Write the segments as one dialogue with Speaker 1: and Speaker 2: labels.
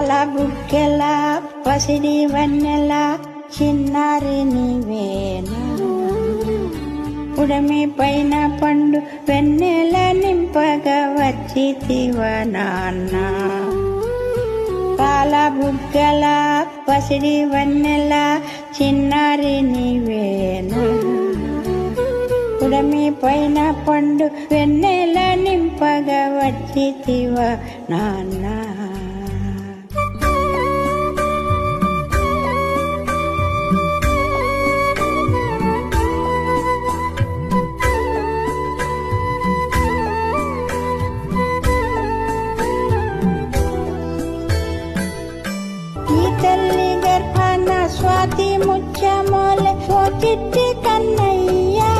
Speaker 1: బుక్కెల పసిడి వన్నెల చిన్నారి నీవేనా ఉడమి పైన పండు వెన్నెల నింపగా వచ్చితివ నాన్న పాల బుగ్గల పసిడి వన్నెల చిన్నారి నీవేనా ఉడమి పైన పండు వెన్నెల నింపగా వచ్చితివ నాన్న తల్లి గర్భాన స్వాతి ముత్యమోలే ఓ చిట్టి కన్నయ్యా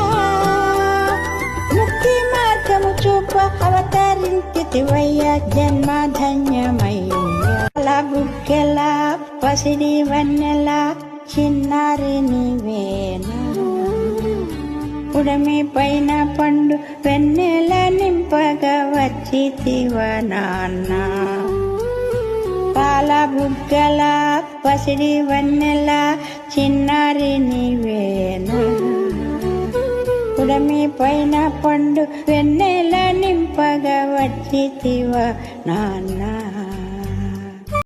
Speaker 1: ముక్తి మార్గము చూప అవతరించితివయ్యా జన్మ ధన్యమయ్యా బుక్కెల పసిడి వన్నెల చిన్నారి నీవేనా ఉడమి పైన పండు వెన్నెల నింపగా వచ్చితివ నాన్న పాల బుగ్గల పసిడి వన్నెల చిన్నారి నీవేనా ఉడమి పైన పండు వెన్నెల నింపగా వచ్చితివ నాన్న